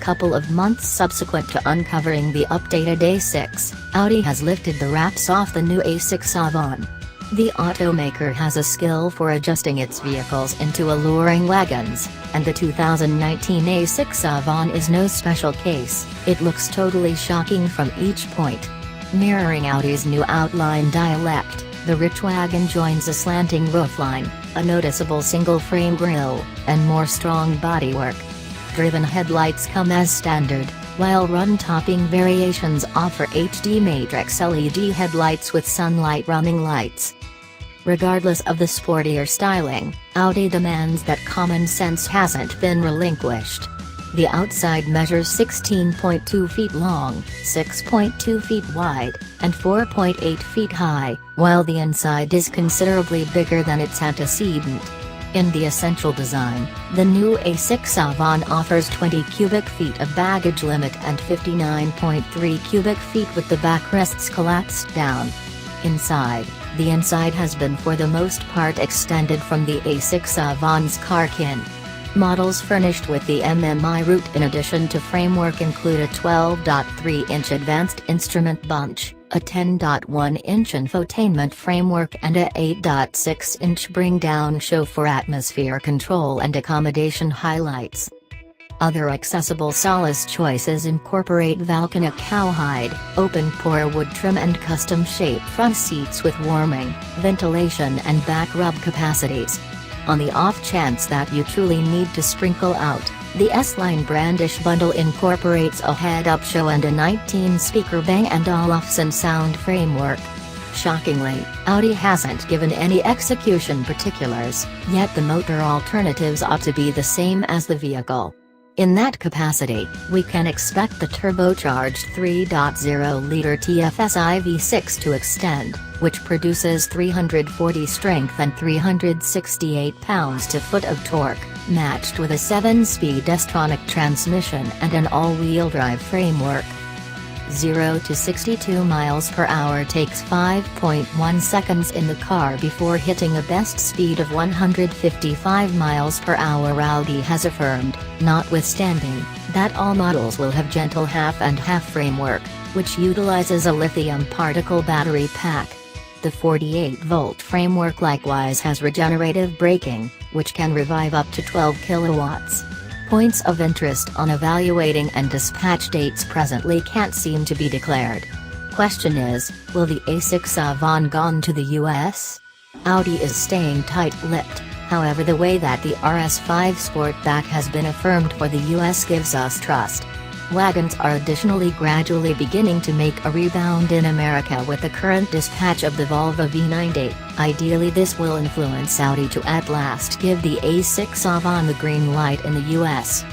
couple of months subsequent to uncovering the updated A6, Audi has lifted the wraps off the new A6 Avant. The automaker has a skill for adjusting its vehicles into alluring wagons, and the 2019 A6 Avant is no special case. It looks totally shocking from each point. Mirroring Audi's new outline dialect, the rich wagon joins a slanting roofline, a noticeable single-frame grille, and more strong bodywork. Driven headlights come as standard, while run-topping variations offer HD matrix LED headlights with sunlight running lights. Regardless of the sportier styling, Audi demands that common sense hasn't been relinquished. The outside measures 16.2 feet long, 6.2 feet wide, and 4.8 feet high, while the inside is considerably bigger than its antecedent. In the essential design, the new A6 Avant offers 20 cubic feet of baggage limit and 59.3 cubic feet with the backrests collapsed down. Inside, the inside has been for the most part extended from the A6 Avant's car-kin. Models furnished with the MMI route in addition to framework include a 12.3-inch advanced instrument bunch, a 10.1-inch infotainment framework and a 8.6-inch bring-down show for atmosphere control and accommodation highlights. Other accessible solace choices incorporate Valcanic cowhide, open-pore wood trim and custom-shaped front seats with warming, ventilation and back rub capacities. On the off chance that you truly need to sprinkle out, the S-Line Brandish bundle incorporates a head-up show and a 19-speaker Bang & Olufsen sound framework. Shockingly, Audi hasn't given any execution particulars, yet the motor alternatives ought to be the same as the vehicle. In that capacity, we can expect the turbocharged 3.0-liter TFSI V6 to extend, which produces 340 strength and 368 pounds-to-foot of torque, matched with a 7-speed S-tronic transmission and an all-wheel drive framework. 0 to 62 miles per hour takes 5.1 seconds in the car before hitting a best speed of 155 miles per hour. Audi has affirmed, notwithstanding, that all models will have gentle half-and-half framework, which utilizes a lithium particle battery pack. The 48-volt framework likewise has regenerative braking, which can revive up to 12 kilowatts. Points of interest on evaluating and dispatch dates presently can't seem to be declared. Question is, will the A6 Avant gone to the US? Audi is staying tight-lipped, however the way that the RS5 Sportback has been affirmed for the US gives us trust. Wagons are additionally gradually beginning to make a rebound in America with the current dispatch of the Volvo V90. Ideally this will influence Audi to at last give the A6 Avant the green light in the US.